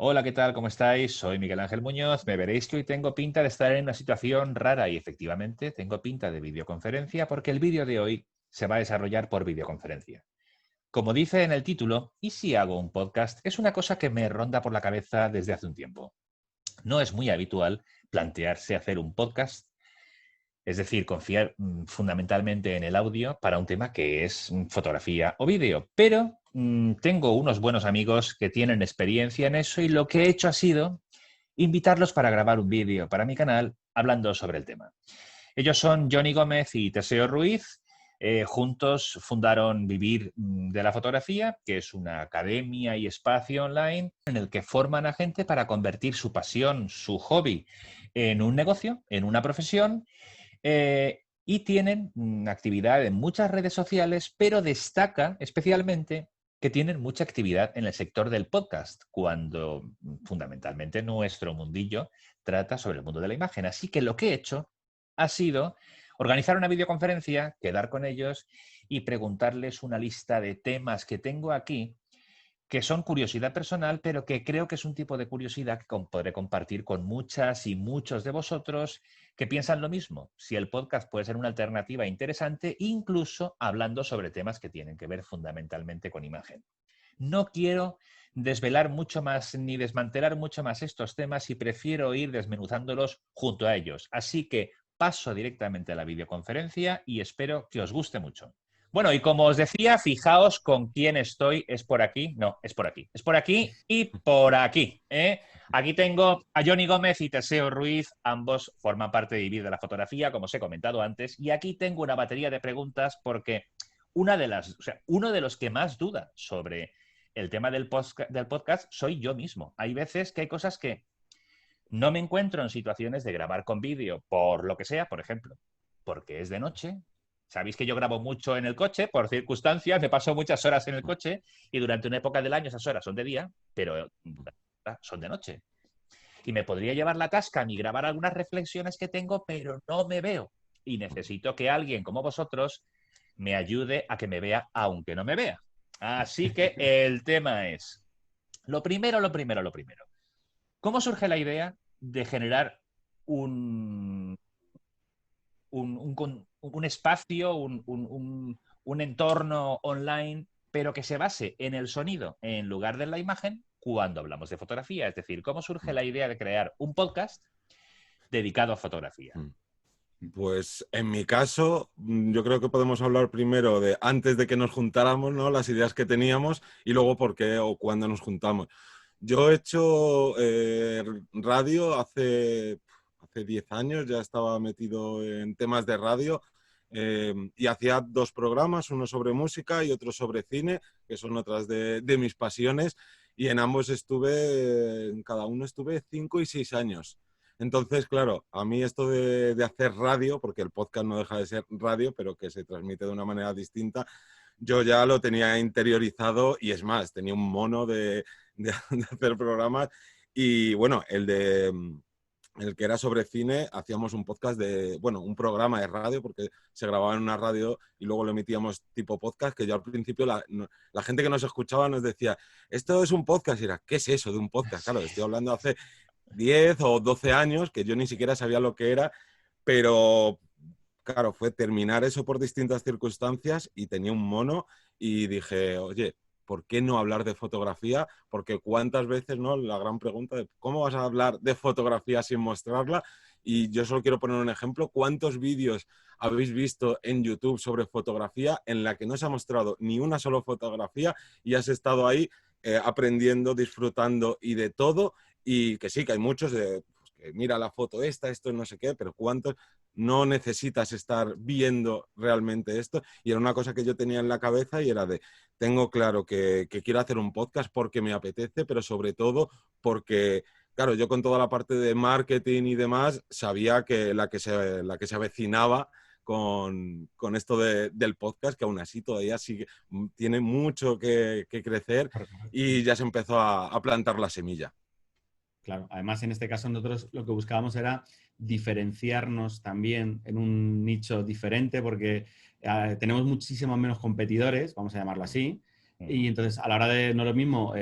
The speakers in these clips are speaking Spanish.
Hola, ¿qué tal? ¿Cómo estáis? Soy Miguel Ángel Muñoz. Me veréis que hoy tengo pinta de estar en una situación rara y efectivamente tengo pinta de videoconferencia porque el vídeo de hoy se va a desarrollar por videoconferencia. Como dice en el título, ¿y si hago un podcast? Es una cosa que me ronda por la cabeza desde hace un tiempo. No es muy habitual plantearse hacer un podcast, es decir, confiar fundamentalmente en el audio para un tema que es fotografía o vídeo. Pero tengo unos buenos amigos que tienen experiencia en eso y lo que he hecho ha sido invitarlos para grabar un vídeo para mi canal hablando sobre el tema. Ellos son Johnny Gómez y Teseo Ruiz. Juntos fundaron Vivir de la Fotografía, que es una academia y espacio online en el que forman a gente para convertir su pasión, su hobby, en un negocio, en una profesión. Y tienen actividad en muchas redes sociales, pero destaca especialmente que tienen mucha actividad en el sector del podcast, cuando fundamentalmente nuestro mundillo trata sobre el mundo de la imagen. Así que lo que he hecho ha sido organizar una videoconferencia, quedar con ellos y preguntarles una lista de temas que tengo aquí que son curiosidad personal, pero que creo que es un tipo de curiosidad que podré compartir con muchas y muchos de vosotros que piensan lo mismo. Si el podcast puede ser una alternativa interesante, incluso hablando sobre temas que tienen que ver fundamentalmente con imagen. No quiero desvelar mucho más ni desmantelar mucho más estos temas y prefiero ir desmenuzándolos junto a ellos. Así que paso directamente a la videoconferencia y espero que os guste mucho. Bueno, y como os decía, fijaos con quién estoy. Es por aquí. No, es por aquí. Es por aquí y por aquí. Aquí tengo a Johnny Gómez y Teseo Ruiz. Ambos forman parte de Vivir de la Fotografía, como os he comentado antes. Y aquí tengo una batería de preguntas porque uno de los que más duda sobre el tema del podcast soy yo mismo. Hay veces que hay cosas que no me encuentro en situaciones de grabar con vídeo, por lo que sea, por ejemplo, porque es de noche. Sabéis que yo grabo mucho en el coche, por circunstancias, me paso muchas horas en el coche y durante una época del año esas horas son de día, pero son de noche. Y me podría llevar la tasca ni grabar algunas reflexiones que tengo, pero no me veo. Y necesito que alguien como vosotros me ayude a que me vea aunque no me vea. Así que el tema es, lo primero. ¿Cómo surge la idea de generar un, un espacio, un entorno online, pero que se base en el sonido en lugar de la imagen cuando hablamos de fotografía? Es decir, ¿cómo surge la idea de crear un podcast dedicado a fotografía? Pues en mi caso, yo creo que podemos hablar primero de antes de que nos juntáramos, ¿no? Las ideas que teníamos y luego por qué o cuándo nos juntamos. Yo he hecho radio hace 10 años, ya estaba metido en temas de radio y hacía dos programas, uno sobre música y otro sobre cine, que son otras de mis pasiones, y en ambos en cada uno estuve 5 y 6 años. Entonces, claro, a mí esto de hacer radio, porque el podcast no deja de ser radio, pero que se transmite de una manera distinta, yo ya lo tenía interiorizado y es más, tenía un mono de hacer programas y bueno, el que era sobre cine, hacíamos un podcast bueno, un programa de radio, porque se grababa en una radio y luego lo emitíamos tipo podcast, que yo al principio la gente que nos escuchaba nos decía, esto es un podcast, y era, ¿qué es eso de un podcast? Claro, estoy hablando hace 10 o 12 años, que yo ni siquiera sabía lo que era, pero claro, fue terminar eso por distintas circunstancias y tenía un mono y dije, oye, ¿por qué no hablar de fotografía? Porque cuántas veces, ¿no? La gran pregunta de cómo vas a hablar de fotografía sin mostrarla. Y yo solo quiero poner un ejemplo. ¿Cuántos vídeos habéis visto en YouTube sobre fotografía en la que no se ha mostrado ni una sola fotografía y has estado ahí aprendiendo, disfrutando y de todo? Y que sí, que hay muchos de, pues, que mira la foto esta, esto no sé qué, pero ¿cuántos no necesitas estar viendo realmente esto? Y era una cosa que yo tenía en la cabeza y era de, tengo claro que quiero hacer un podcast porque me apetece, pero sobre todo porque, claro, yo con toda la parte de marketing y demás, sabía que la que se avecinaba con esto del podcast, que aún así todavía sigue, tiene mucho que crecer y ya se empezó a plantar la semilla. Claro, además en este caso nosotros lo que buscábamos era diferenciarnos también en un nicho diferente porque tenemos muchísimos menos competidores, vamos a llamarlo así, y entonces a la hora de, no es lo mismo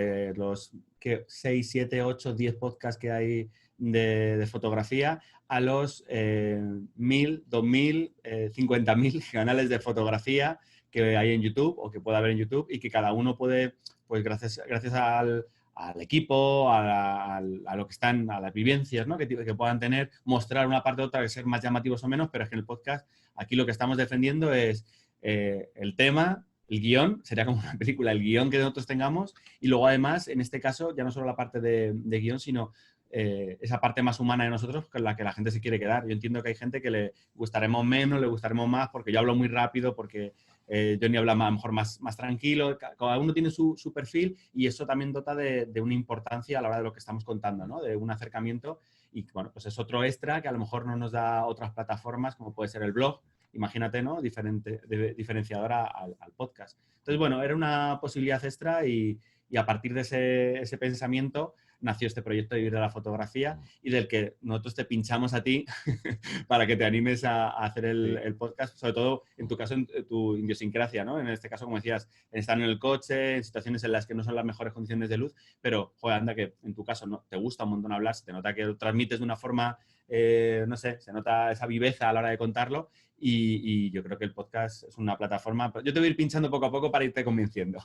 que 6, 7, 8, 10 podcasts que hay de fotografía a los 1.000, 2.000, 50.000 canales de fotografía que hay en YouTube o que puede haber en YouTube y que cada uno puede, pues gracias al equipo, a lo que están, a las vivencias, ¿no? que puedan tener, mostrar una parte u otra, que ser más llamativos o menos, pero es que en el podcast aquí lo que estamos defendiendo es el tema, el guión, sería como una película, el guión que nosotros tengamos y luego además, en este caso, ya no solo la parte de guión, sino esa parte más humana de nosotros con la que la gente se quiere quedar. Yo entiendo que hay gente que le gustaremos menos, le gustaremos más, porque yo hablo muy rápido, porque Johnny habla a lo mejor más tranquilo. Cada uno tiene su perfil y eso también dota de una importancia a la hora de lo que estamos contando, ¿no? De un acercamiento y, bueno, pues es otro extra que a lo mejor no nos da otras plataformas, como puede ser el blog. Imagínate, ¿no? Diferenciadora al podcast. Entonces, bueno, era una posibilidad extra y a partir de ese pensamiento nació este proyecto de Vivir de la Fotografía y del que nosotros te pinchamos a ti para que te animes a hacer el podcast, sobre todo en tu caso, en tu idiosincrasia, ¿no? En este caso, como decías, estar en el coche, en situaciones en las que no son las mejores condiciones de luz, pero, joder, anda que en tu caso no, te gusta un montón hablar, se te nota que lo transmites de una forma, no sé, se nota esa viveza a la hora de contarlo y yo creo que el podcast es una plataforma, yo te voy a ir pinchando poco a poco para irte convenciendo.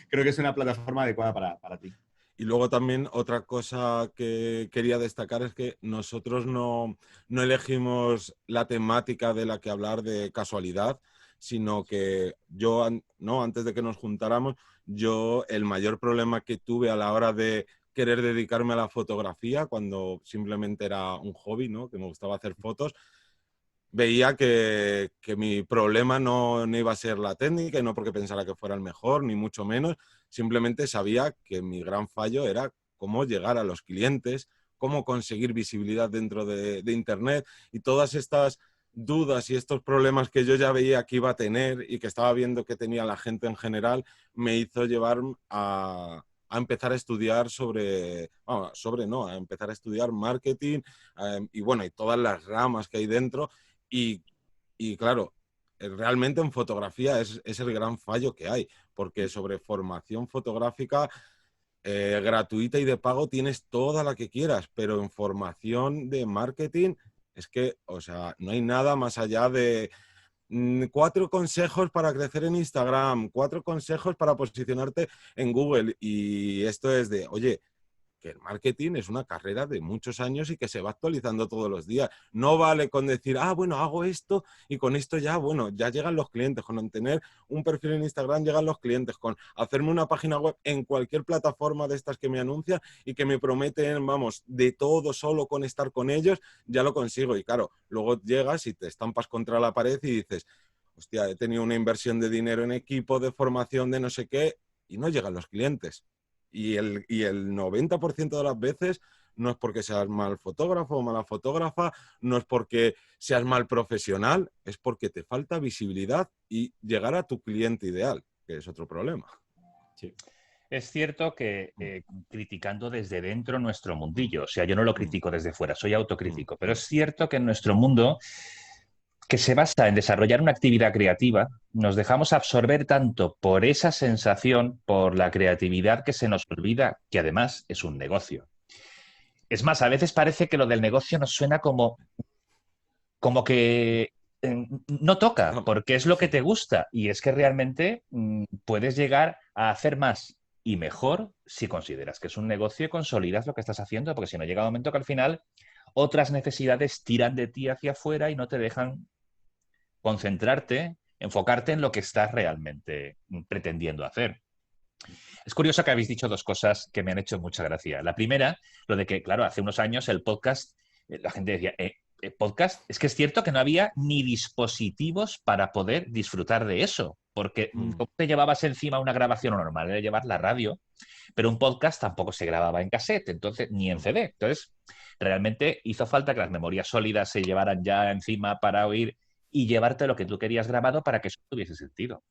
Creo que es una plataforma adecuada para ti. Y luego también otra cosa que quería destacar es que nosotros no elegimos la temática de la que hablar de casualidad, sino que yo, ¿no? Antes de que nos juntáramos, yo el mayor problema que tuve a la hora de querer dedicarme a la fotografía, cuando simplemente era un hobby, ¿no? Que me gustaba hacer fotos, veía que mi problema no iba a ser la técnica y no porque pensara que fuera el mejor, ni mucho menos. Simplemente sabía que mi gran fallo era cómo llegar a los clientes, cómo conseguir visibilidad dentro de Internet y todas estas dudas y estos problemas que yo ya veía que iba a tener y que estaba viendo que tenía la gente en general, me hizo llevar a empezar a estudiar a empezar a estudiar marketing y bueno, y todas las ramas que hay dentro. Y, y claro, realmente en fotografía es el gran fallo que hay, porque sobre formación fotográfica gratuita y de pago tienes toda la que quieras, pero en formación de marketing es que, o sea, no hay nada más allá de 4 consejos para crecer en Instagram, 4 consejos para posicionarte en Google. Y esto es de, oye, que el marketing es una carrera de muchos años y que se va actualizando todos los días. No vale con decir, bueno, hago esto y con esto ya, bueno, ya llegan los clientes. Con tener un perfil en Instagram llegan los clientes. Con hacerme una página web en cualquier plataforma de estas que me anuncian y que me prometen, vamos, de todo solo con estar con ellos, ya lo consigo. Y claro, luego llegas y te estampas contra la pared y dices, hostia, he tenido una inversión de dinero en equipo, de formación, de no sé qué, y no llegan los clientes. Y el 90% de las veces no es porque seas mal fotógrafo o mala fotógrafa, no es porque seas mal profesional, es porque te falta visibilidad y llegar a tu cliente ideal, que es otro problema. Sí. Es cierto que criticando desde dentro nuestro mundillo, o sea, yo no lo critico desde fuera, soy autocrítico, pero es cierto que en nuestro mundo, que se basa en desarrollar una actividad creativa, nos dejamos absorber tanto por esa sensación, por la creatividad, que se nos olvida que además es un negocio. Es más, a veces parece que lo del negocio nos suena como que no toca, porque es lo que te gusta y es que realmente puedes llegar a hacer más y mejor si consideras que es un negocio y consolidas lo que estás haciendo, porque si no llega un momento que al final otras necesidades tiran de ti hacia afuera y no te dejan concentrarte, enfocarte en lo que estás realmente pretendiendo hacer. Es curioso que habéis dicho 2 cosas que me han hecho mucha gracia. La primera, lo de que, claro, hace unos años el podcast, la gente decía, podcast, es que es cierto que no había ni dispositivos para poder disfrutar de eso, porque ¿cómo te llevabas encima una grabación normal? Era llevar la radio, pero un podcast tampoco se grababa en cassette, entonces, ni en CD. Entonces, realmente hizo falta que las memorias sólidas se llevaran ya encima para oír y llevarte lo que tú querías grabado para que eso tuviese sentido.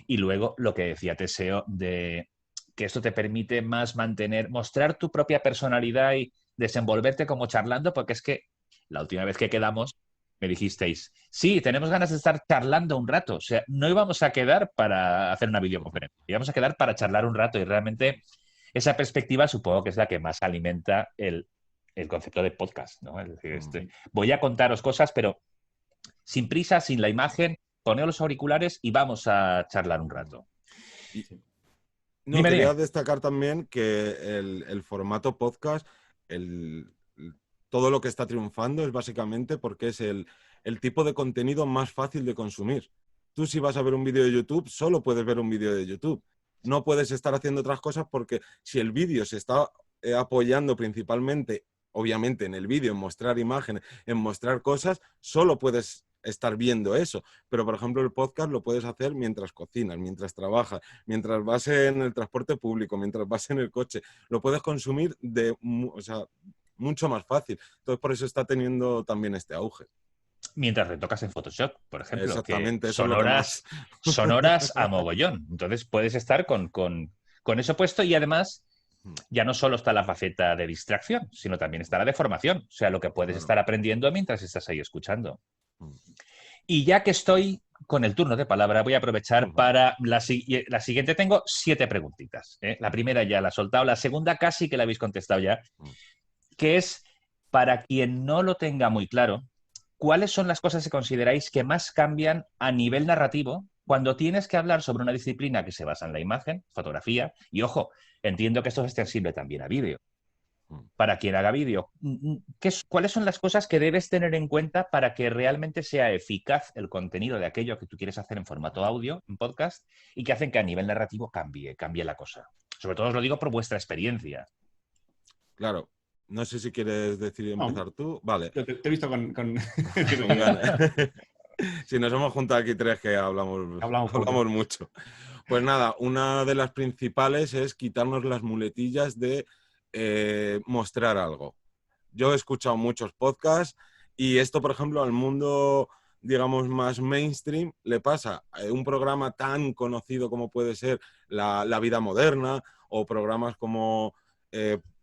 Y luego lo que decía Teseo de que esto te permite más mostrar tu propia personalidad y desenvolverte como charlando, porque es que la última vez que quedamos me dijisteis, sí, tenemos ganas de estar charlando un rato, o sea, no íbamos a quedar para hacer una videoconferencia, íbamos a quedar para charlar un rato y realmente esa perspectiva supongo que es la que más alimenta el concepto de podcast, ¿no? Es decir, voy a contaros cosas, pero sin prisa, sin la imagen, poneos los auriculares y vamos a charlar un rato. No, Dime, quería dime. destacar también que el formato podcast, todo lo que está triunfando es básicamente porque es el tipo de contenido más fácil de consumir. Tú si vas a ver un vídeo de YouTube, solo puedes ver un vídeo de YouTube. No puedes estar haciendo otras cosas porque si el vídeo se está apoyando principalmente, obviamente en el vídeo, en mostrar imágenes, en mostrar cosas, solo puedes estar viendo eso. Pero, por ejemplo, el podcast lo puedes hacer mientras cocinas, mientras trabajas, mientras vas en el transporte público, mientras vas en el coche. Lo puedes consumir mucho más fácil. Entonces, por eso está teniendo también este auge. Mientras retocas en Photoshop, por ejemplo, que Exactamente, eso es son lo que más. horas a mogollón. Entonces puedes estar con eso puesto y además ya no solo está la faceta de distracción, sino también está la de formación. O sea, lo que puedes estar aprendiendo mientras estás ahí escuchando. Y ya que estoy con el turno de palabra, voy a aprovechar para la siguiente. Tengo 7 preguntitas. La primera ya la he soltado, la segunda casi que la habéis contestado ya, que es, para quien no lo tenga muy claro, ¿cuáles son las cosas que consideráis que más cambian a nivel narrativo cuando tienes que hablar sobre una disciplina que se basa en la imagen, fotografía? Y ojo, entiendo que esto es extensible también a vídeo. Para quien haga vídeo, ¿cuáles son las cosas que debes tener en cuenta para que realmente sea eficaz el contenido de aquello que tú quieres hacer en formato audio, en podcast, y que hacen que a nivel narrativo cambie la cosa? Sobre todo os lo digo por vuestra experiencia. Claro. No sé si quieres decir empezar tú. Vale. Te he visto con ganas. Si nos hemos juntado aquí 3 que hablamos mucho. Pues nada, una de las principales es quitarnos las muletillas de mostrar algo. Yo he escuchado muchos podcasts y esto, por ejemplo, al mundo, digamos, más mainstream le pasa. Un programa tan conocido como puede ser La Vida Moderna o programas como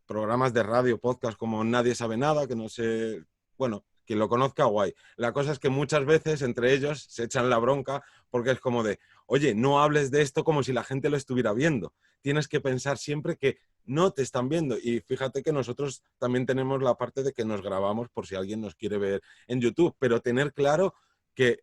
programas de radio, podcast como Nadie Sabe Nada, que no sé, bueno, quien lo conozca, guay. La cosa es que muchas veces entre ellos se echan la bronca porque es como de, oye, no hables de esto como si la gente lo estuviera viendo. Tienes que pensar siempre que no te están viendo. Y fíjate que nosotros también tenemos la parte de que nos grabamos por si alguien nos quiere ver en YouTube, pero tener claro que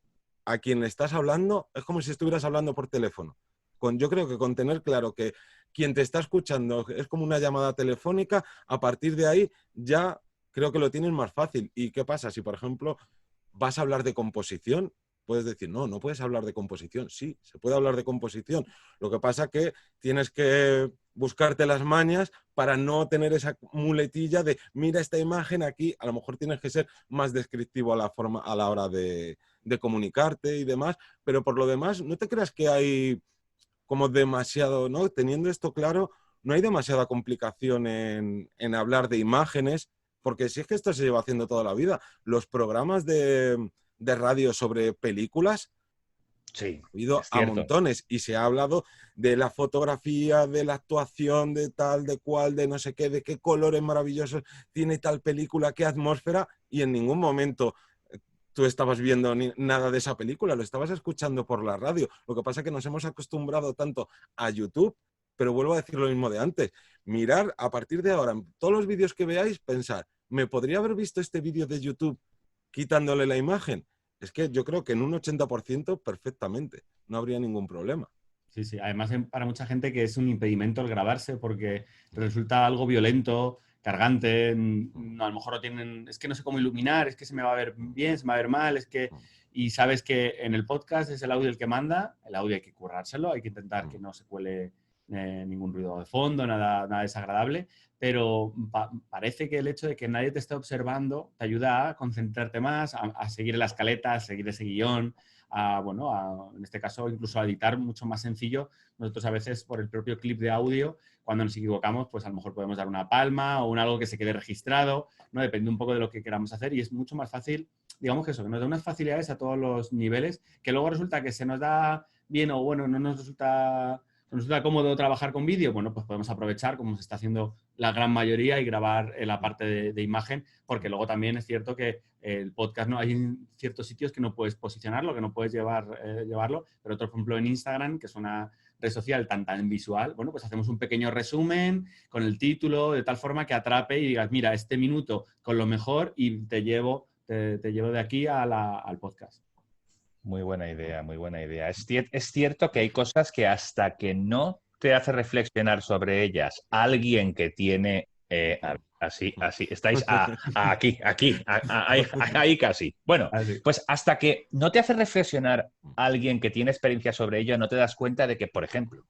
a quien le estás hablando es como si estuvieras hablando por teléfono. Yo creo que con tener claro que quien te está escuchando es como una llamada telefónica, a partir de ahí ya creo que lo tienes más fácil. ¿Y qué pasa? Si, por ejemplo, vas a hablar de composición, puedes decir, no puedes hablar de composición. Sí, se puede hablar de composición. Lo que pasa que tienes que buscarte las mañas para no tener esa muletilla de, mira esta imagen aquí. A lo mejor tienes que ser más descriptivo a la hora de comunicarte y demás. Pero por lo demás, no te creas que hay como demasiado, ¿no? Teniendo esto claro, no hay demasiada complicación en hablar de imágenes, porque si es que esto se lleva haciendo toda la vida. Los programas de radio sobre películas, sí, ha habido a montones y se ha hablado de la fotografía, de la actuación, de tal, de cual, de no sé qué, de qué colores maravillosos tiene tal película, qué atmósfera, y en ningún momento tú estabas viendo nada de esa película, lo estabas escuchando por la radio. Lo que pasa es que nos hemos acostumbrado tanto a YouTube, pero vuelvo a decir lo mismo de antes. Mirar a partir de ahora, todos los vídeos que veáis, pensar, ¿me podría haber visto este vídeo de YouTube quitándole la imagen? Es que yo creo que en un 80% perfectamente, no habría ningún problema. Sí, sí. Además, para mucha gente que es un impedimento el grabarse porque resulta algo violento, cargante, no, a lo mejor no tienen, es que no sé cómo iluminar, es que se me va a ver bien, se me va a ver mal, es que... Y sabes que en el podcast es el audio el que manda, el audio hay que currárselo, hay que intentar que no se cuele ningún ruido de fondo, nada desagradable, pero parece que el hecho de que nadie te esté observando te ayuda a concentrarte más, a seguir la escaleta, a seguir ese guión, en este caso incluso a editar mucho más sencillo. Nosotros a veces por el propio clip de audio, cuando nos equivocamos, pues a lo mejor podemos dar una palma o algo que se quede registrado, ¿no? Depende un poco de lo que queramos hacer y es mucho más fácil, digamos que eso, que nos da unas facilidades a todos los niveles, que luego resulta que se nos da bien o bueno, no nos resulta cómodo trabajar con vídeo, bueno, pues podemos aprovechar, como se está haciendo la gran mayoría, y grabar la parte de imagen, porque luego también es cierto que el podcast, ¿no? Hay ciertos sitios que no puedes posicionarlo, que no puedes llevarlo, pero otros, por ejemplo, en Instagram, que es una red social tan visual, bueno, pues hacemos un pequeño resumen con el título de tal forma que atrape y digas, mira, este minuto con lo mejor y te llevo de aquí al podcast. Muy buena idea, muy buena idea. Es cierto que hay cosas que hasta que no te hace reflexionar sobre ellas alguien que tiene... así, estáis aquí, ahí casi. Bueno, Así. pues hasta que no te hace reflexionar alguien que tiene experiencia sobre ello, no te das cuenta de que, por ejemplo,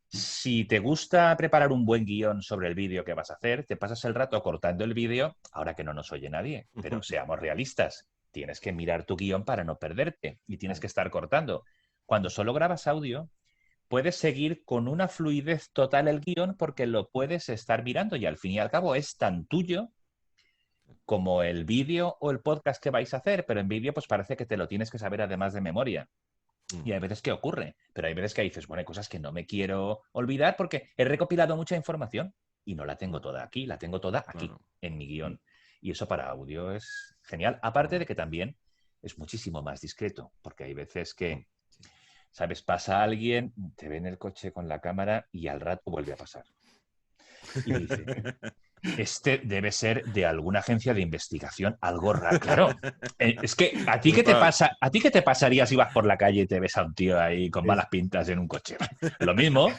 si te gusta preparar un buen guión sobre el vídeo que vas a hacer, te pasas el rato cortando el vídeo, ahora que no nos oye nadie, pero seamos realistas. Tienes que mirar tu guión para no perderte y tienes que estar cortando. Cuando solo grabas audio, puedes seguir con una fluidez total el guión porque lo puedes estar mirando y al fin y al cabo es tan tuyo como el vídeo o el podcast que vais a hacer, pero en vídeo pues parece que te lo tienes que saber además de memoria. Y hay veces que ocurre, pero hay veces que dices, bueno, hay cosas que no me quiero olvidar porque he recopilado mucha información y no la tengo toda aquí, la tengo toda aquí, en mi guión. Y eso para audio es genial. Aparte de que también es muchísimo más discreto, porque hay veces que, ¿sabes? Pasa alguien, te ve en el coche con la cámara y al rato vuelve a pasar. Y dice, este debe ser de alguna agencia de investigación, algo raro. Claro, es que ¿a ti qué te pasa? ¿A ti qué te pasaría si vas por la calle y te ves a un tío ahí con malas pintas en un coche? Lo mismo.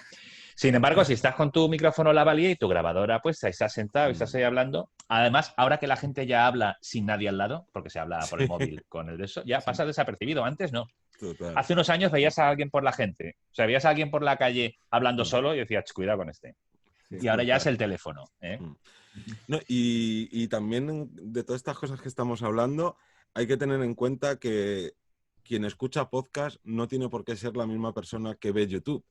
Sin embargo, si estás con tu micrófono lavalier y tu grabadora, pues estás sentado y estás ahí hablando. Además, ahora que la gente ya habla sin nadie al lado, porque se habla por el móvil con el de eso, ya pasa desapercibido. Antes no. Total. Hace unos años veías a alguien por la gente. O sea, veías a alguien por la calle hablando solo y decías, cuidado con este. Y ahora ya es el teléfono. No, y también de todas estas cosas que estamos hablando, hay que tener en cuenta que quien escucha podcast no tiene por qué ser la misma persona que ve YouTube.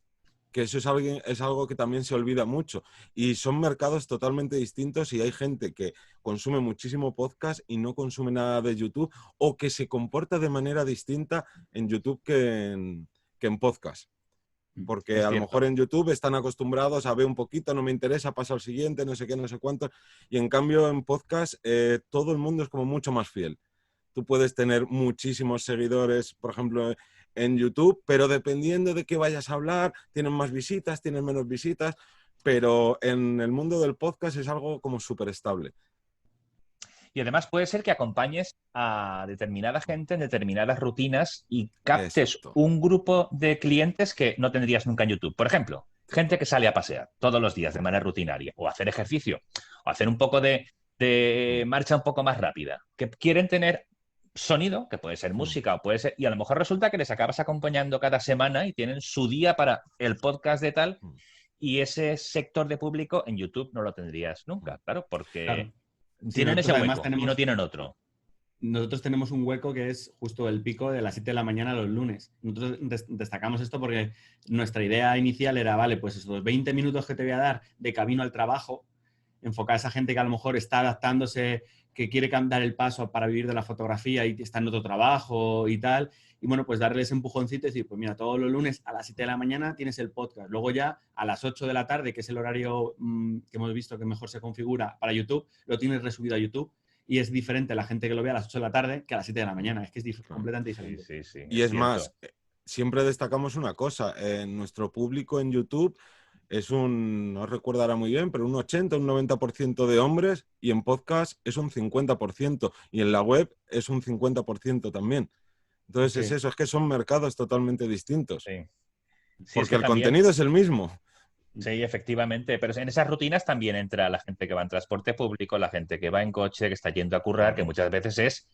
Que eso es algo que también se olvida mucho. Y son mercados totalmente distintos y hay gente que consume muchísimo podcast y no consume nada de YouTube o que se comporta de manera distinta en YouTube que en podcast. Porque a lo mejor en YouTube están acostumbrados a ver un poquito, no me interesa, paso al siguiente, no sé qué, no sé cuánto. Y en cambio en podcast todo el mundo es como mucho más fiel. Tú puedes tener muchísimos seguidores, por ejemplo, en YouTube, pero dependiendo de qué vayas a hablar, tienen más visitas, tienen menos visitas, pero en el mundo del podcast es algo como súper estable. Y además puede ser que acompañes a determinada gente en determinadas rutinas y captes un grupo de clientes que no tendrías nunca en YouTube. Por ejemplo, gente que sale a pasear todos los días de manera rutinaria, o hacer ejercicio, o hacer un poco de marcha un poco más rápida, que quieren tener sonido, que puede ser música o puede ser, y a lo mejor resulta que les acabas acompañando cada semana y tienen su día para el podcast de tal, y ese sector de público en YouTube no lo tendrías nunca, claro, porque tienen ese hueco y no tienen otro. Nosotros tenemos un hueco que es justo el pico de las 7 de la mañana los lunes. Nosotros destacamos esto porque nuestra idea inicial era, vale, pues esos 20 minutos que te voy a dar de camino al trabajo, enfocar a esa gente que a lo mejor está adaptándose, que quiere dar el paso para vivir de la fotografía y está en otro trabajo y tal. Y bueno, pues darles ese empujoncito y decir, pues mira, todos los lunes a las 7 de la mañana tienes el podcast. Luego ya a las 8 de la tarde, que es el horario que hemos visto que mejor se configura para YouTube, lo tienes resubido a YouTube. Y es diferente la gente que lo ve a las 8 de la tarde que a las 7 de la mañana. Es que es completamente diferente. Sí, y es más, siempre destacamos una cosa. Nuestro público en YouTube es no recuerdo ahora muy bien, pero un 80, un 90% de hombres y en podcast es un 50% y en la web es un 50% también. Entonces es eso, es que son mercados totalmente distintos. Sí, porque el contenido es el mismo. Sí, efectivamente, pero en esas rutinas también entra la gente que va en transporte público, la gente que va en coche, que está yendo a currar, que muchas veces es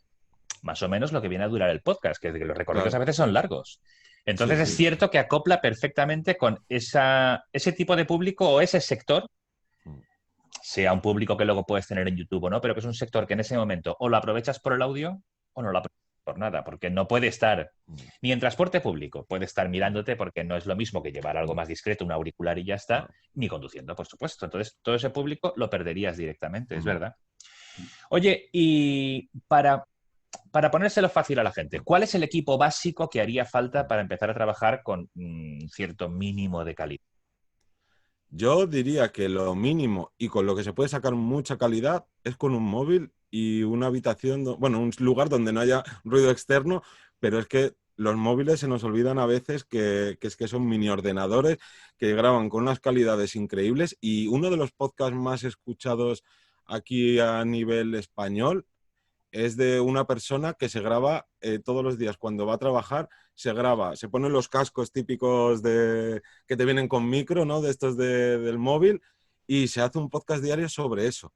más o menos lo que viene a durar el podcast, que los recorridos a veces son largos. Entonces es cierto que acopla perfectamente con ese tipo de público o ese sector, sea un público que luego puedes tener en YouTube o no, pero que es un sector que en ese momento o lo aprovechas por el audio o no lo aprovechas por nada, porque no puede estar ni en transporte público, puede estar mirándote porque no es lo mismo que llevar algo más discreto, un auricular y ya está, ni conduciendo, por supuesto. Entonces todo ese público lo perderías directamente, es verdad. Oye, y para ponérselo fácil a la gente, ¿cuál es el equipo básico que haría falta para empezar a trabajar con cierto mínimo de calidad? Yo diría que lo mínimo y con lo que se puede sacar mucha calidad es con un móvil y una habitación, bueno, un lugar donde no haya ruido externo, pero es que los móviles se nos olvidan a veces que es que son mini ordenadores que graban con unas calidades increíbles, y uno de los podcasts más escuchados aquí a nivel español es de una persona que se graba todos los días cuando va a trabajar, se graba, se ponen los cascos típicos que te vienen con micro, ¿no? De estos del móvil, y se hace un podcast diario sobre eso.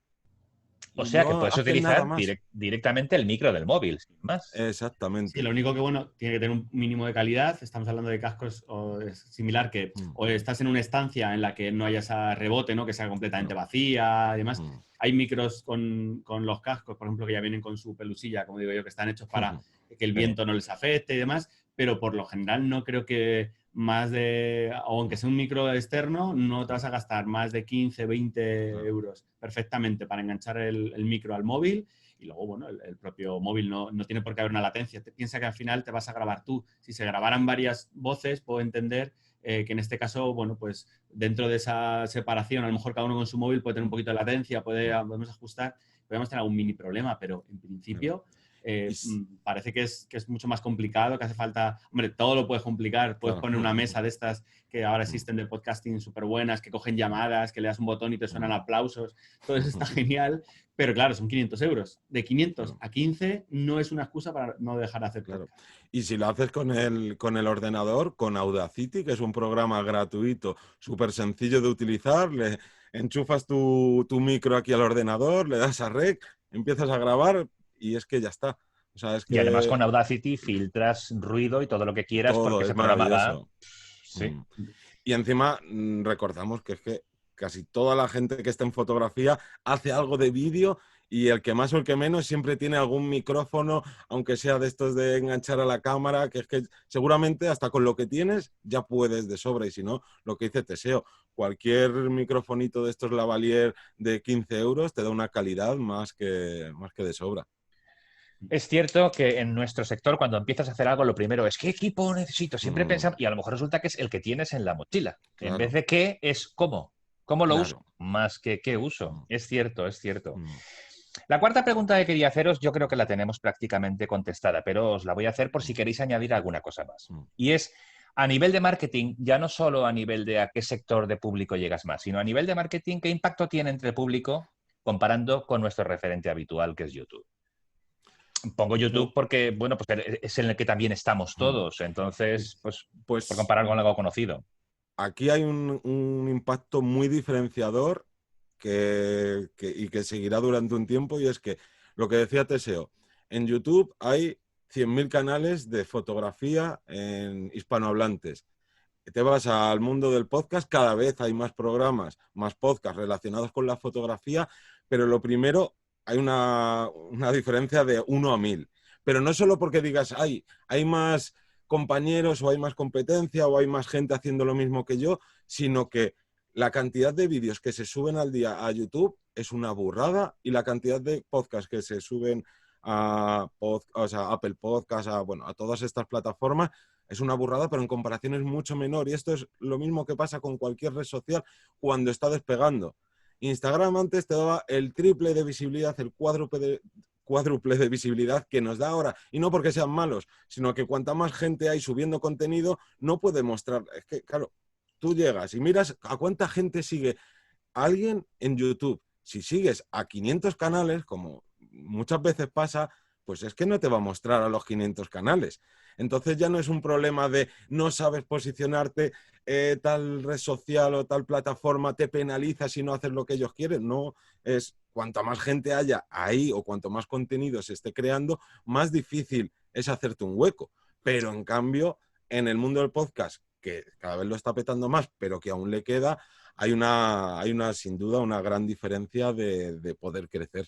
O Y sea que no puedes hacen nada utilizar más. directamente el micro del móvil, sin más. Sí, Exactamente. lo único que, bueno, tiene que tener un mínimo de calidad. Estamos hablando de cascos es similar que o estás en una estancia en la que no haya ese rebote, ¿no? Que sea completamente vacía y demás. Hay micros con los cascos, por ejemplo, que ya vienen con su pelusilla, como digo yo, que están hechos para que el viento no les afecte y demás, pero por lo general no creo que más de, o aunque sea un micro externo, no te vas a gastar más de 15, 20 euros perfectamente para enganchar el micro al móvil. Y luego, bueno, el propio móvil no tiene por qué haber una latencia. Piensa que al final te vas a grabar tú. Si se grabaran varias voces, puedo entender que en este caso, bueno, pues dentro de esa separación, a lo mejor cada uno con su móvil puede tener un poquito de latencia, podemos ajustar, podemos tener algún mini problema, pero en principio parece que es mucho más complicado, que hace falta, hombre, todo lo puedes complicar, puedes poner una mesa de estas que ahora existen de podcasting súper buenas, que cogen llamadas, que le das un botón y te suenan aplausos, todo eso está genial, pero claro, son 500 euros. De 500 a 15 no es una excusa para no dejar de hacer podcast. Y si lo haces con el ordenador, con Audacity, que es un programa gratuito, súper sencillo de utilizar, le enchufas tu micro aquí al ordenador, le das a rec, empiezas a grabar y es que ya está. O sea, es Y además que con Audacity filtras ruido y todo lo que quieras todo porque es ese programa va... maravilloso. Sí. Y encima recordamos que es que casi toda la gente que está en fotografía hace algo de vídeo, y el que más o el que menos siempre tiene algún micrófono, aunque sea de estos de enganchar a la cámara, que es que seguramente hasta con lo que tienes ya puedes de sobra. Y si no, lo que dice Teseo, cualquier microfonito de estos lavalier de 15 euros te da una calidad más que de sobra. Es cierto que en nuestro sector, cuando empiezas a hacer algo, lo primero es ¿qué equipo necesito? Siempre pensamos, y a lo mejor resulta que es el que tienes en la mochila. En vez de qué, es cómo. ¿Cómo lo uso? Más que qué uso. Es cierto, es cierto. La cuarta pregunta que quería haceros, yo creo que la tenemos prácticamente contestada, pero os la voy a hacer por si queréis añadir alguna cosa más. Y es, a nivel de marketing, ya no solo a nivel de a qué sector de público llegas más, sino a nivel de marketing, ¿qué impacto tiene entre el público comparando con nuestro referente habitual, que es YouTube? Pongo YouTube porque, bueno, pues es en el que también estamos todos. Entonces, pues por comparar con algo conocido. Aquí hay un impacto muy diferenciador y que seguirá durante un tiempo, y es que lo que decía Teseo, en YouTube hay 100.000 canales de fotografía en hispanohablantes. Te vas al mundo del podcast, cada vez hay más programas, más podcasts relacionados con la fotografía, pero lo primero, hay una diferencia de 1 a 1.000. Pero no solo porque digas, hay más compañeros o hay más competencia o hay más gente haciendo lo mismo que yo, sino que la cantidad de vídeos que se suben al día a YouTube es una burrada, y la cantidad de podcasts que se suben a Apple Podcasts, a todas estas plataformas, es una burrada, pero en comparación es mucho menor. Y esto es lo mismo que pasa con cualquier red social cuando está despegando. Instagram antes te daba el triple de visibilidad, el cuádruple de visibilidad que nos da ahora. Y no porque sean malos, sino que cuanta más gente hay subiendo contenido, no puede mostrar. Es que, claro, tú llegas y miras a cuánta gente sigue alguien en YouTube. Si sigues a 500 canales, como muchas veces pasa, pues es que no te va a mostrar a los 500 canales. Entonces ya no es un problema de no sabes posicionarte, tal red social o tal plataforma te penaliza si no haces lo que ellos quieren. No, es cuanta más gente haya ahí o cuanto más contenido se esté creando, más difícil es hacerte un hueco. Pero en cambio, en el mundo del podcast, que cada vez lo está petando más, pero que aún le queda, hay una sin duda, una gran diferencia de poder crecer.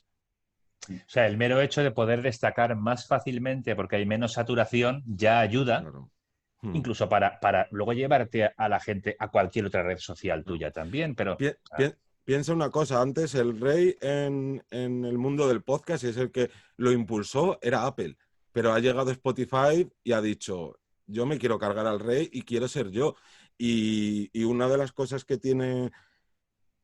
O sea, el mero hecho de poder destacar más fácilmente porque hay menos saturación ya ayuda, Claro. incluso para luego llevarte a la gente a cualquier otra red social tuya también. Pero Piensa una cosa, antes el rey en el mundo del podcast, y es el que lo impulsó, era Apple. Pero ha llegado Spotify y ha dicho, yo me quiero cargar al rey y quiero ser yo. Y una de las cosas que tiene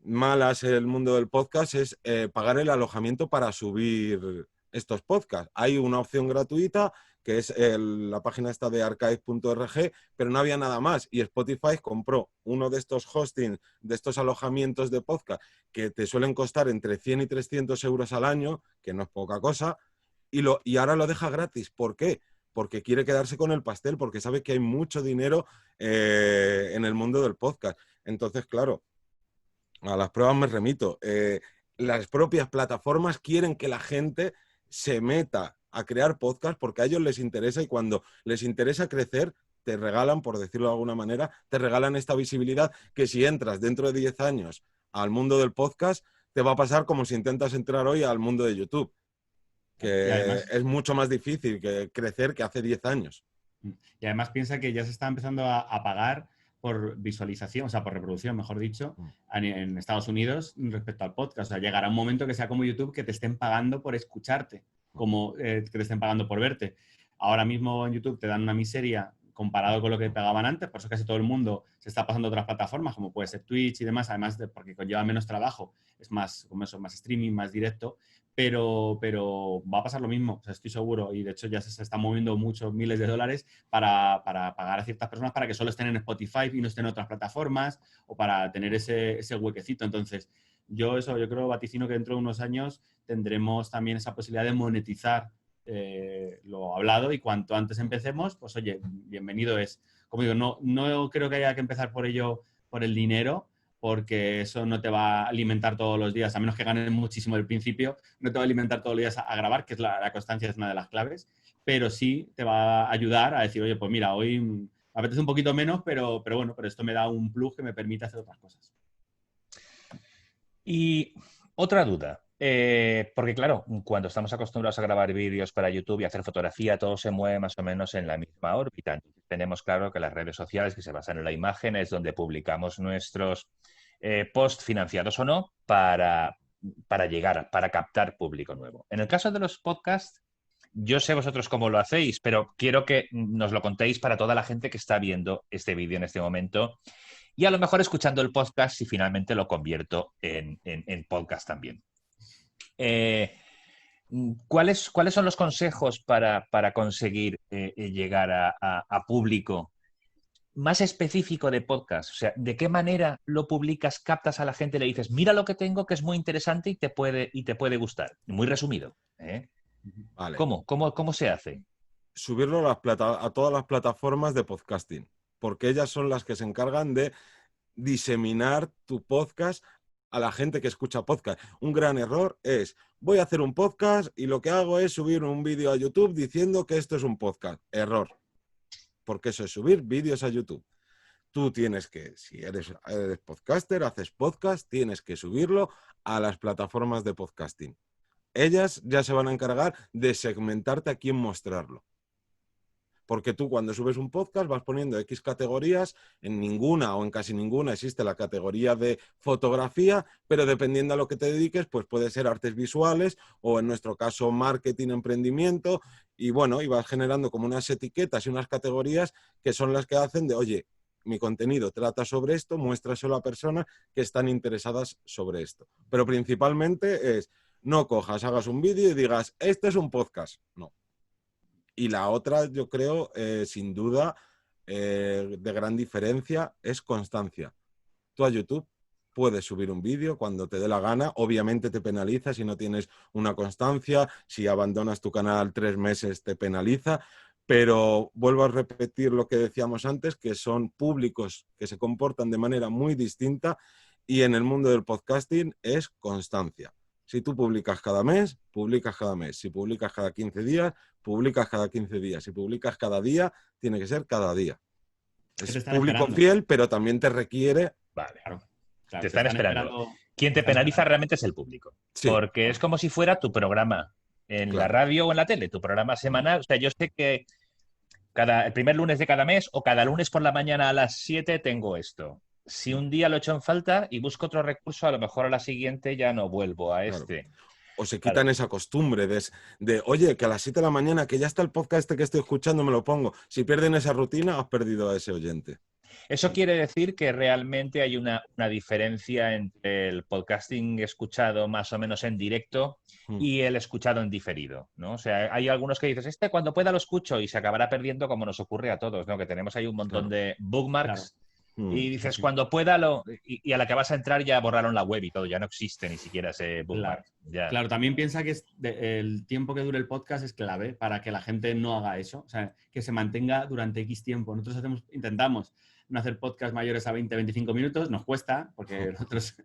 malas el mundo del podcast es pagar el alojamiento para subir estos podcasts. Hay una opción gratuita que es la página esta de archive.org, pero no había nada más. Y Spotify compró uno de estos hostings, de estos alojamientos de podcast, que te suelen costar entre 100 y 300 euros al año, que no es poca cosa, y ahora lo deja gratis. ¿Por qué? Porque quiere quedarse con el pastel, porque sabe que hay mucho dinero en el mundo del podcast. Entonces, claro, a las pruebas me remito. Las propias plataformas quieren que la gente se meta a crear podcast porque a ellos les interesa, y cuando les interesa crecer, te regalan, por decirlo de alguna manera, te regalan esta visibilidad que si entras dentro de 10 años al mundo del podcast, te va a pasar como si intentas entrar hoy al mundo de YouTube, que además, es mucho más difícil que crecer que hace 10 años. y además piensa que ya se está empezando a pagar por visualización, o sea, por reproducción, mejor dicho, en Estados Unidos respecto al podcast. O sea, llegará un momento que sea como YouTube, que te estén pagando por escucharte, como que te estén pagando por verte. Ahora mismo en YouTube te dan una miseria comparado con lo que pagaban antes, por eso casi todo el mundo se está pasando a otras plataformas, como puede ser Twitch y demás, además de porque conlleva menos trabajo, es más, como eso, más streaming, más directo, pero va a pasar lo mismo, o sea, estoy seguro, y de hecho ya se están moviendo muchos miles de dólares para pagar a ciertas personas para que solo estén en Spotify y no estén en otras plataformas, o para tener ese huequecito. Entonces, yo creo, vaticino que dentro de unos años tendremos también esa posibilidad de monetizar lo hablado, y cuanto antes empecemos, pues oye, bienvenido es. Como digo, no creo que haya que empezar por ello, por el dinero, porque eso no te va a alimentar todos los días, a menos que ganes muchísimo al principio, no te va a alimentar todos los días a grabar, que es la constancia es una de las claves, pero sí te va a ayudar a decir, oye, pues mira, hoy me apetece un poquito menos, pero bueno, pero esto me da un plus que me permite hacer otras cosas. Y otra duda, porque claro, cuando estamos acostumbrados a grabar vídeos para YouTube y hacer fotografía, todo se mueve más o menos en la misma órbita. Entonces, tenemos claro que las redes sociales, que se basan en la imagen, es donde publicamos nuestros posts, financiados o no, para llegar, para captar público nuevo. En el caso de los podcasts, yo sé vosotros cómo lo hacéis, pero quiero que nos lo contéis para toda la gente que está viendo este vídeo en este momento y a lo mejor escuchando el podcast si finalmente lo convierto en podcast también. ¿Cuáles son los consejos para conseguir llegar a público más específico de podcast? O sea, ¿de qué manera lo publicas, captas a la gente y le dices, mira lo que tengo que es muy interesante y te puede gustar? Muy resumido, ¿eh? Vale. ¿Cómo se hace? Subirlo a todas las plataformas de podcasting, porque ellas son las que se encargan de diseminar tu podcast a la gente que escucha podcast. Un gran error es, voy a hacer un podcast y lo que hago es subir un vídeo a YouTube diciendo que esto es un podcast. Error, porque eso es subir vídeos a YouTube. Tú tienes que, si eres podcaster, haces podcast, tienes que subirlo a las plataformas de podcasting. Ellas ya se van a encargar de segmentarte a quién mostrarlo. Porque tú cuando subes un podcast vas poniendo X categorías, en ninguna o en casi ninguna existe la categoría de fotografía, pero dependiendo a lo que te dediques, pues puede ser artes visuales o en nuestro caso marketing, emprendimiento, y bueno, y vas generando como unas etiquetas y unas categorías que son las que hacen de, oye, mi contenido trata sobre esto, muéstraselo a personas que están interesadas sobre esto. Pero principalmente es, no cojas, hagas un vídeo y digas, este es un podcast. No. Y la otra, yo creo, sin duda, de gran diferencia, es constancia. Tú a YouTube puedes subir un vídeo cuando te dé la gana. Obviamente te penaliza si no tienes una constancia. Si abandonas tu canal 3 meses te penaliza. Pero vuelvo a repetir lo que decíamos antes, que son públicos que se comportan de manera muy distinta, y en el mundo del podcasting es constancia. Si tú publicas cada mes, publicas cada mes. Si publicas cada 15 días, publicas cada 15 días. Si publicas cada día, tiene que ser cada día. Es público fiel, pero también te requiere... Vale. Claro, Te están esperando. Quien te penaliza realmente es el público. Sí. Porque es como si fuera tu programa en la radio o en la tele, tu programa semanal. O sea, yo sé que el primer lunes de cada mes o cada lunes por la mañana a las 7 tengo esto. Si un día lo echo en falta y busco otro recurso, a lo mejor a la siguiente ya no vuelvo a este. Claro. O se quitan esa costumbre de, oye, que a las 7 de la mañana, que ya está el podcast este que estoy escuchando, me lo pongo. Si pierden esa rutina, has perdido a ese oyente. Eso quiere decir que realmente hay una diferencia entre el podcasting escuchado más o menos en directo y el escuchado en diferido, ¿no? O sea, hay algunos que dices, cuando pueda lo escucho y se acabará perdiendo como nos ocurre a todos, ¿no? Que tenemos ahí un montón de bookmarks y dices, cuando pueda y a la que vas a entrar ya borraron la web y todo, ya no existe ni siquiera ese bookmark. Claro, también piensa que el tiempo que dure el podcast es clave para que la gente no haga eso, o sea, que se mantenga durante X tiempo. Nosotros intentamos no hacer podcast mayores a 20-25 minutos, nos cuesta, porque nosotros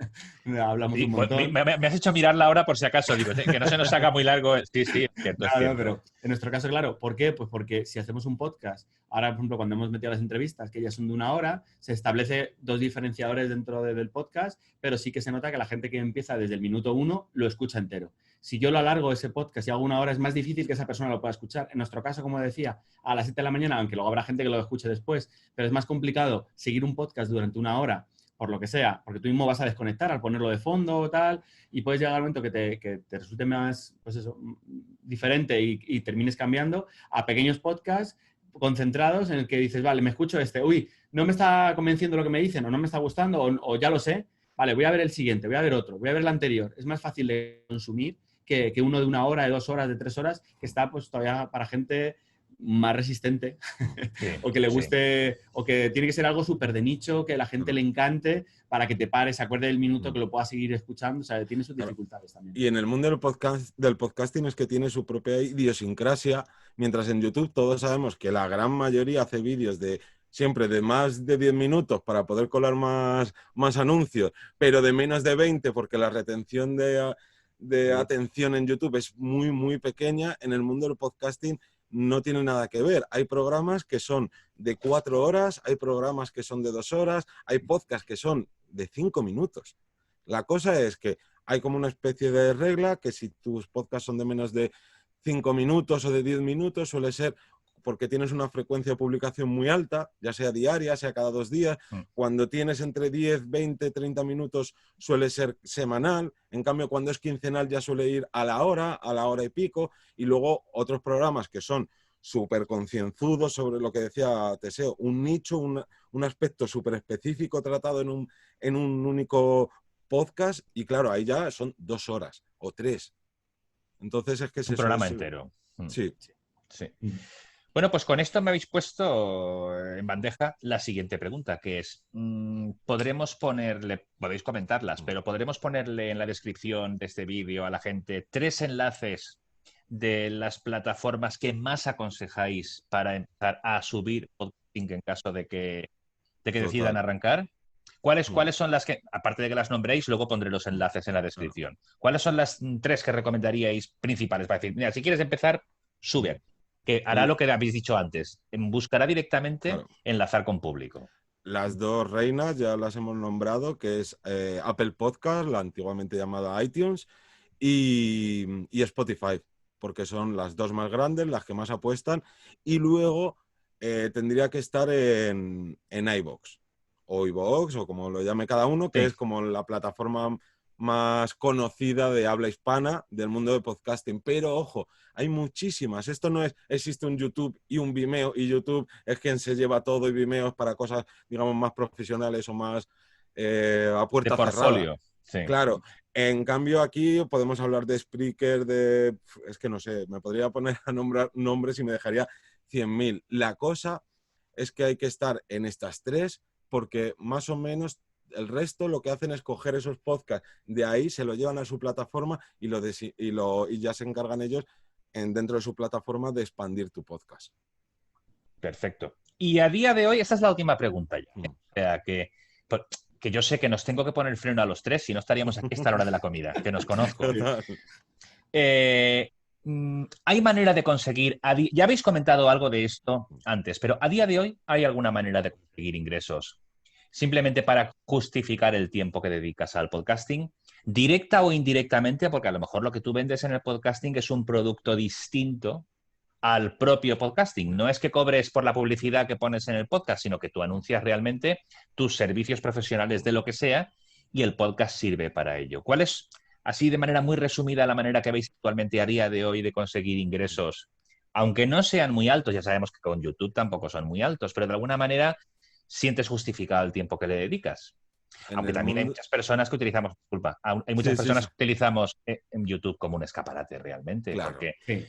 hablamos un montón. Me has hecho mirar la hora por si acaso, digo, que no se nos haga muy largo. Sí, es cierto, es cierto. Pero en nuestro caso, claro, ¿por qué? Pues porque si hacemos un podcast, ahora, por ejemplo, cuando hemos metido las entrevistas, que ya son de 1 hora, se establece 2 diferenciadores dentro del podcast, pero sí que se nota que la gente que empieza desde el minuto 1 lo escucha entero. Si yo lo alargo ese podcast y hago 1 hora, es más difícil que esa persona lo pueda escuchar. En nuestro caso, como decía, a las 7 de la mañana, aunque luego habrá gente que lo escuche después, pero es más complicado seguir un podcast durante 1 hora, por lo que sea, porque tú mismo vas a desconectar al ponerlo de fondo o tal, y puedes llegar al momento que te resulte más, pues eso, diferente y termines cambiando a pequeños podcasts concentrados en el que dices, vale, me escucho uy, no me está convenciendo lo que me dicen o no me está gustando o ya lo sé, vale, voy a ver el siguiente, voy a ver otro, voy a ver el anterior. Es más fácil de consumir que uno de 1 hora, de 2 horas, de 3 horas, que está pues todavía para gente más resistente o que le guste o que tiene que ser algo súper de nicho, que la gente le encante para que te pares, se acuerde del minuto, que lo pueda seguir escuchando, o sea, tiene sus dificultades también. Y en el mundo del podcasting es que tiene su propia idiosincrasia, mientras en YouTube todos sabemos que la gran mayoría hace vídeos siempre de más de 10 minutos para poder colar más anuncios, pero de menos de 20 porque la retención de atención en YouTube es muy, muy pequeña. En el mundo del podcasting no tiene nada que ver. Hay programas que son de 4 horas, hay programas que son de 2 horas, hay podcasts que son de 5 minutos. La cosa es que hay como una especie de regla que si tus podcasts son de menos de 5 minutos o de 10 minutos suele ser porque tienes una frecuencia de publicación muy alta, ya sea diaria, sea cada 2 días. Cuando tienes entre 10, 20, 30 minutos suele ser semanal. En cambio, cuando es quincenal ya suele ir a la hora y pico. Y luego otros programas que son súper concienzudos sobre lo que decía Teseo, un nicho, un aspecto súper específico tratado en un único podcast. Y claro, ahí ya son 2 horas o 3. Entonces es que es un programa entero. Sí. Bueno, pues con esto me habéis puesto en bandeja la siguiente pregunta, que es, podéis comentarlas, pero podremos ponerle en la descripción de este vídeo a la gente 3 enlaces de las plataformas que más aconsejáis para empezar a subir podcasting en caso de que decidan arrancar. ¿Cuáles son las que, aparte de que las nombréis, luego pondré los enlaces en la descripción? ¿Cuáles son las 3 que recomendaríais principales para decir, mira, si quieres empezar, sube? Que hará lo que habéis dicho antes, buscará directamente enlazar con público. Las 2 reinas ya las hemos nombrado, que es Apple Podcast, la antiguamente llamada iTunes, y Spotify, porque son las 2 más grandes, las que más apuestan, y luego tendría que estar en iVoox, o iVoox, o como lo llame cada uno, que es como la plataforma más conocida de habla hispana del mundo de podcasting. Pero, ojo, hay muchísimas. Esto no existe un YouTube y un Vimeo, y YouTube es quien se lleva todo y Vimeo es para cosas, digamos, más profesionales o más a puerta cerrada. Sí. Claro. En cambio, aquí podemos hablar de Spreaker, es que no sé, me podría poner a nombrar nombres y me dejaría 100.000. La cosa es que hay que estar en estas 3 porque más o menos el resto lo que hacen es coger esos podcasts, de ahí se lo llevan a su plataforma y ya se encargan ellos dentro de su plataforma de expandir tu podcast. Perfecto. Y a día de hoy, esta es la última pregunta ya. O sea, que yo sé que nos tengo que poner freno a los 3, si no estaríamos aquí hasta la hora de la comida, que nos conozco. ¿Hay manera de conseguir, ya habéis comentado algo de esto antes, pero a día de hoy hay alguna manera de conseguir ingresos simplemente para justificar el tiempo que dedicas al podcasting, directa o indirectamente, porque a lo mejor lo que tú vendes en el podcasting es un producto distinto al propio podcasting? No es que cobres por la publicidad que pones en el podcast, sino que tú anuncias realmente tus servicios profesionales de lo que sea y el podcast sirve para ello. ¿Cuál es, así de manera muy resumida, la manera que veis actualmente a día de hoy de conseguir ingresos? Aunque no sean muy altos, ya sabemos que con YouTube tampoco son muy altos, pero de alguna manera sientes justificado el tiempo que le dedicas. Aunque también hay muchas personas que utilizamos, hay muchas personas que utilizamos en YouTube como un escaparate realmente, Claro. porque Sí.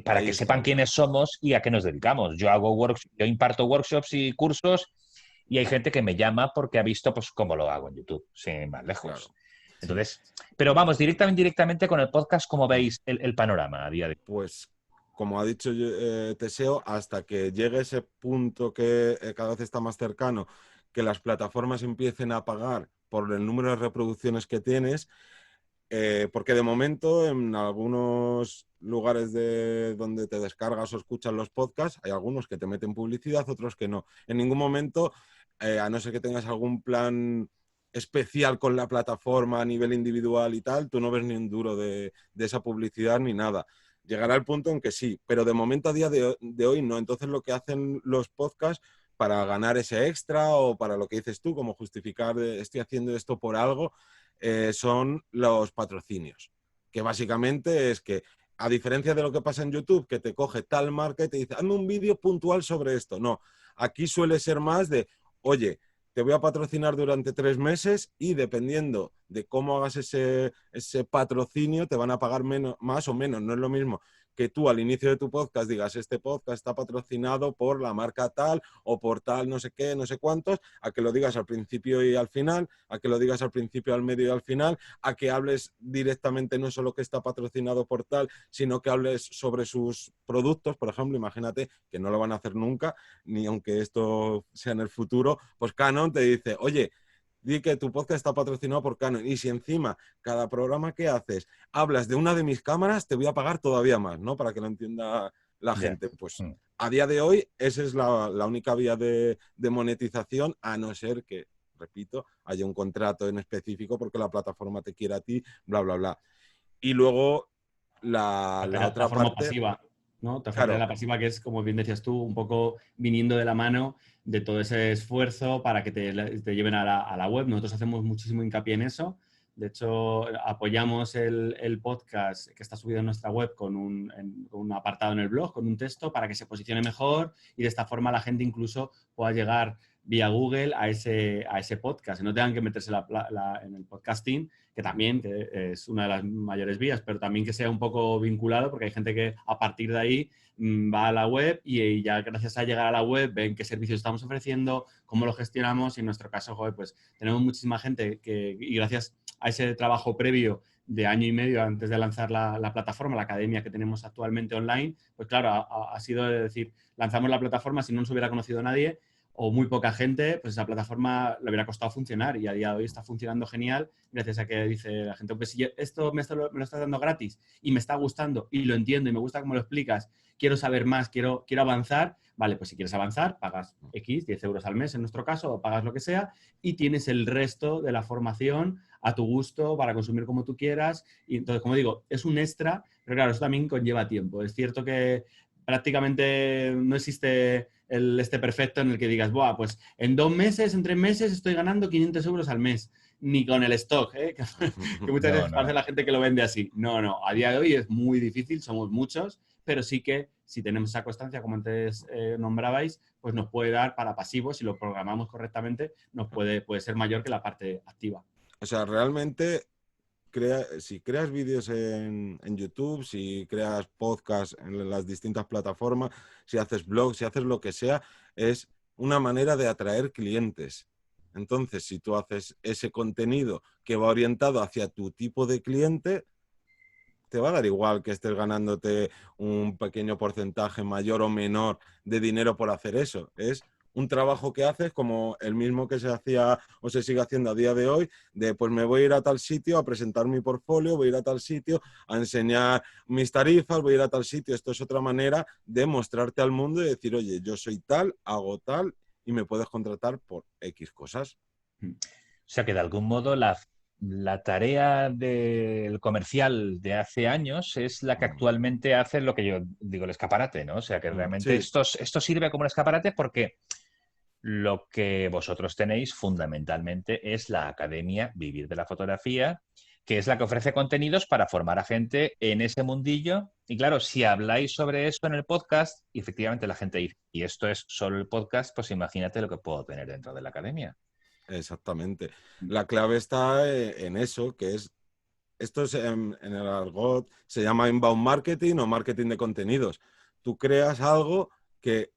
para que sepan quiénes somos y a qué nos dedicamos. Yo imparto workshops y cursos y hay gente que me llama porque ha visto pues cómo lo hago en YouTube, sin más lejos. Claro. Entonces, pero vamos, directamente con el podcast, ¿cómo veis el panorama a día de hoy? Pues, como ha dicho Teseo, hasta que llegue ese punto que cada vez está más cercano, que las plataformas empiecen a pagar por el número de reproducciones que tienes, porque de momento en algunos lugares donde te descargas o escuchas los podcasts, hay algunos que te meten publicidad, otros que no. En ningún momento, a no ser que tengas algún plan especial con la plataforma a nivel individual y tal, tú no ves ni un duro de esa publicidad ni nada. Llegará el punto en que sí, pero de momento a día de hoy no. Entonces lo que hacen los podcasts para ganar ese extra o para lo que dices tú, como justificar estoy haciendo esto por algo, son los patrocinios, que básicamente es que, a diferencia de lo que pasa en YouTube, que te coge tal marca y te dice, hazme un vídeo puntual sobre esto. No, aquí suele ser más de, oye, te voy a patrocinar durante 3 meses y dependiendo de cómo hagas ese patrocinio, te van a pagar más o menos. No es lo mismo que tú al inicio de tu podcast digas, este podcast está patrocinado por la marca tal o por tal no sé qué, no sé cuántos, a que lo digas al principio y al final, a que lo digas al principio, al medio y al final, a que hables directamente no solo que está patrocinado por tal, sino que hables sobre sus productos. Por ejemplo, imagínate que no lo van a hacer nunca, ni aunque esto sea en el futuro, pues Canon te dice, oye, di que tu podcast está patrocinado por Canon y si encima cada programa que haces hablas de una de mis cámaras, te voy a pagar todavía más, ¿no? Para que lo entienda la gente. Pues a día de hoy esa es la única vía de monetización, a no ser que, repito, haya un contrato en específico porque la plataforma te quiera a ti, bla, bla, bla. Y luego la otra forma parte... pasiva, ¿no? Te Claro. la pasiva, que es, como bien decías tú, un poco viniendo de la mano de todo ese esfuerzo para que te lleven a la web. Nosotros hacemos muchísimo hincapié en eso. De hecho, apoyamos el podcast que está subido en nuestra web con un apartado en el blog, con un texto, para que se posicione mejor y de esta forma la gente incluso pueda llegar vía Google a ese podcast y no tengan que meterse en el podcasting, que también que es una de las mayores vías, pero también que sea un poco vinculado, porque hay gente que a partir de ahí va a la web y ya gracias a llegar a la web ven qué servicios estamos ofreciendo, cómo lo gestionamos y en nuestro caso, joder, pues tenemos muchísima gente y gracias a ese trabajo previo de año y medio antes de lanzar la plataforma, la academia que tenemos actualmente online, pues claro, ha sido de decir, lanzamos la plataforma, si no nos hubiera conocido nadie o muy poca gente, pues esa plataforma le hubiera costado funcionar y a día de hoy está funcionando genial gracias a que dice la gente, pues si esto me lo estás dando gratis y me está gustando y lo entiendo y me gusta cómo lo explicas, quiero saber más, quiero avanzar, vale, pues si quieres avanzar, pagas X, 10 euros al mes en nuestro caso, o pagas lo que sea y tienes el resto de la formación a tu gusto para consumir como tú quieras. Y entonces, como digo, es un extra, pero claro, eso también conlleva tiempo. Es cierto que prácticamente no existe este perfecto en el que digas, buah, pues en 2 meses, en 3 meses estoy ganando 500 euros al mes. Ni con el stock, ¿eh? que muchas veces parece la gente que lo vende así. No, a día de hoy es muy difícil, somos muchos, pero sí que si tenemos esa constancia, como antes nombrabais, pues nos puede dar para pasivos, si lo programamos correctamente, puede ser mayor que la parte activa. O sea, realmente, si creas vídeos en YouTube, si creas podcasts en las distintas plataformas, si haces blogs, si haces lo que sea, es una manera de atraer clientes. Entonces, si tú haces ese contenido que va orientado hacia tu tipo de cliente, te va a dar igual que estés ganándote un pequeño porcentaje mayor o menor de dinero por hacer eso. Es un trabajo que haces como el mismo que se hacía o se sigue haciendo a día de hoy, de pues me voy a ir a tal sitio a presentar mi portfolio, voy a ir a tal sitio a enseñar mis tarifas, voy a ir a tal sitio. Esto es otra manera de mostrarte al mundo y decir, oye, yo soy tal, hago tal y me puedes contratar por X cosas. O sea que de algún modo la tarea del comercial de hace años es la que actualmente hace lo que yo digo, el escaparate, ¿no? O sea que realmente Sí. esto sirve como un escaparate porque lo que vosotros tenéis fundamentalmente es la Academia Vivir de la Fotografía, que es la que ofrece contenidos para formar a gente en ese mundillo Y claro, si habláis sobre eso en el podcast, y efectivamente la gente dice, y esto es solo el podcast, pues imagínate lo que puedo tener dentro de la academia. Exactamente. La clave está en eso, que es, esto es en el argot se llama inbound marketing o marketing de contenidos. Tú creas algo que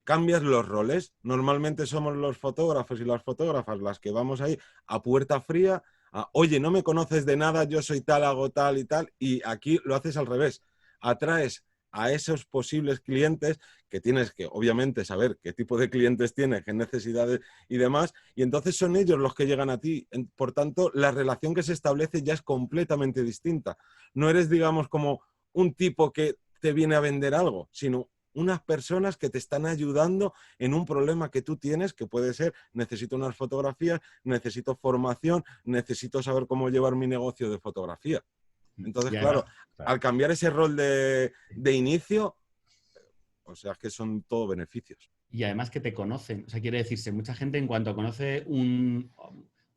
cambias los roles. Normalmente somos los fotógrafos y las fotógrafas las que vamos ahí a puerta fría, oye, no me conoces de nada, yo soy tal, hago tal y tal, y aquí lo haces al revés. Atraes a esos posibles clientes que tienes que, obviamente, saber qué tipo de clientes tienes, qué necesidades y demás, y entonces son ellos los que llegan a ti. Por tanto, la relación que se establece ya es completamente distinta. No eres, digamos, como un tipo que te viene a vender algo, sino unas personas que te están ayudando en un problema que tú tienes, que puede ser, necesito unas fotografías, necesito formación, necesito saber cómo llevar mi negocio de fotografía. Entonces, claro, al cambiar ese rol de inicio, o sea, es que son todo beneficios. Y además que te conocen. O sea, quiere decirse, mucha gente en cuanto conoce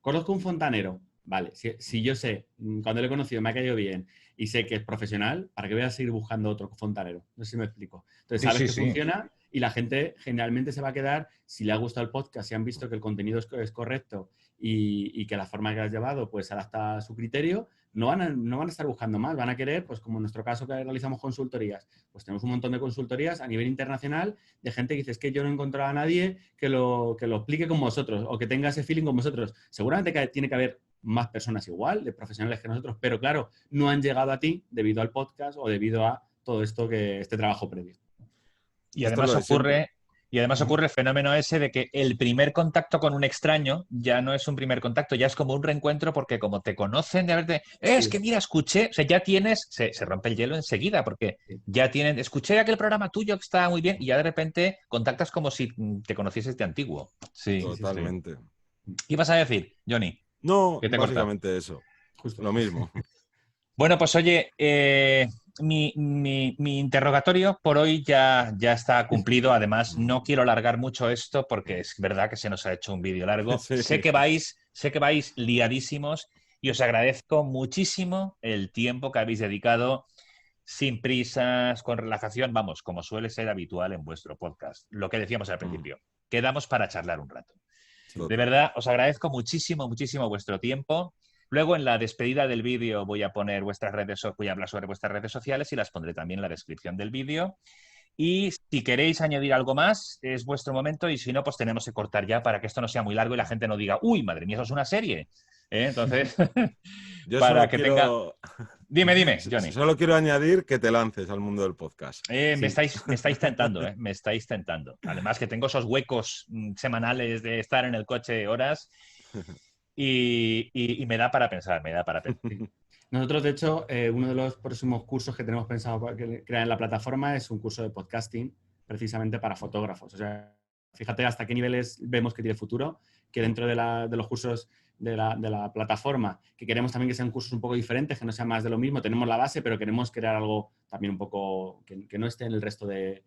conozco un fontanero, vale, si yo sé, cuando le he conocido me ha caído bien y sé que es profesional, ¿para qué voy a seguir buscando otro fontanero? No sé si me explico. Entonces sabes que funciona y la gente generalmente se va a quedar, si le ha gustado el podcast, si han visto que el contenido es correcto y que la forma que has llevado pues se adapta a su criterio, no van a estar buscando más, van a querer, pues como en nuestro caso que realizamos consultorías, pues tenemos un montón de consultorías a nivel internacional de gente que dice, es que yo no he encontrado a nadie que lo explique con vosotros o que tenga ese feeling con vosotros. Seguramente que tiene que haber más personas igual, de profesionales que nosotros, pero claro, no han llegado a ti debido al podcast o debido a todo esto este trabajo previo. Y además ocurre el fenómeno ese de que el primer contacto con un extraño ya no es un primer contacto, ya es como un reencuentro porque como te conocen de haberte... es que mira, escuché, o sea, ya tienes, se rompe el hielo enseguida porque ya tienen, escuché aquel programa tuyo que estaba muy bien y ya de repente contactas como si te conocieses de antiguo. Sí, totalmente. Sí. ¿Qué vas a decir, Johnny? No, básicamente eso. Justo. Lo mismo. Bueno, pues oye, mi interrogatorio por hoy ya está cumplido. Además, no quiero alargar mucho esto porque es verdad que se nos ha hecho un vídeo largo. Sí. Sé que vais liadísimos y os agradezco muchísimo el tiempo que habéis dedicado sin prisas, con relajación, vamos, como suele ser habitual en vuestro podcast. Lo que decíamos al principio, quedamos para charlar un rato. De verdad, os agradezco muchísimo, muchísimo vuestro tiempo. Luego en la despedida del vídeo voy a poner voy a hablar sobre vuestras redes sociales y las pondré también en la descripción del vídeo. Y si queréis añadir algo más, es vuestro momento y si no, pues tenemos que cortar ya para que esto no sea muy largo y la gente no diga, uy, madre mía, eso es una serie. Entonces, yo para que tenga... Dime, Johnny. Solo quiero añadir que te lances al mundo del podcast. Me estáis tentando, me estáis tentando. Además que tengo esos huecos semanales de estar en el coche horas y me da para pensar, Nosotros, de hecho, uno de los próximos cursos que tenemos pensado crear en la plataforma es un curso de podcasting precisamente para fotógrafos. O sea, fíjate hasta qué niveles vemos que tiene futuro, que dentro de los cursos de la plataforma, que queremos también que sean cursos un poco diferentes, que no sea más de lo mismo. Tenemos la base, pero queremos crear algo también un poco que no esté en el resto de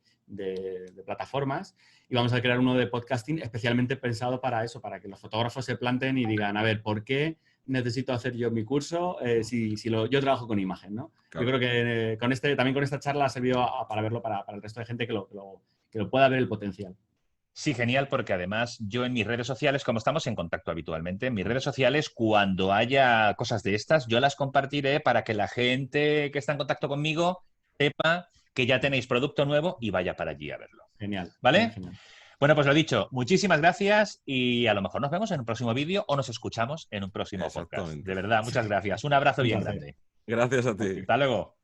plataformas. Y vamos a crear uno de podcasting especialmente pensado para eso, para que los fotógrafos se planten y digan, a ver, ¿por qué necesito hacer yo mi curso yo trabajo con imagen, ¿no? Claro. Yo creo que también con esta charla ha servido para verlo para el resto de gente que lo pueda ver el potencial. Sí, genial, porque además yo en mis redes sociales, como estamos en contacto habitualmente, en mis redes sociales, cuando haya cosas de estas, yo las compartiré para que la gente que está en contacto conmigo sepa que ya tenéis producto nuevo y vaya para allí a verlo. Genial. ¿Vale? Genial. Bueno, pues lo dicho, muchísimas gracias y a lo mejor nos vemos en un próximo vídeo o nos escuchamos en un próximo podcast. De verdad, muchas gracias. Un abrazo bien grande. Gracias a ti. Hasta luego.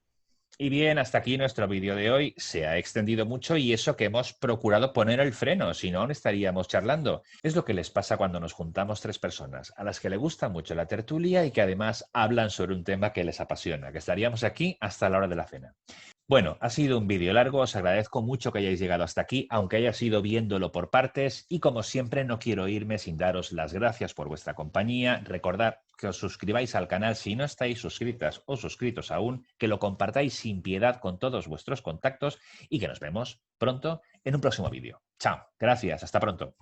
Y bien, hasta aquí nuestro vídeo de hoy. Se ha extendido mucho y eso que hemos procurado poner el freno, si no, no estaríamos charlando. Es lo que les pasa cuando nos juntamos tres personas, a las que le gusta mucho la tertulia y que además hablan sobre un tema que les apasiona, que estaríamos aquí hasta la hora de la cena. Bueno, ha sido un vídeo largo, os agradezco mucho que hayáis llegado hasta aquí, aunque haya sido viéndolo por partes y como siempre no quiero irme sin daros las gracias por vuestra compañía. Recordad que os suscribáis al canal si no estáis suscritas o suscritos aún, que lo compartáis sin piedad con todos vuestros contactos y que nos vemos pronto en un próximo vídeo. Chao, gracias, hasta pronto.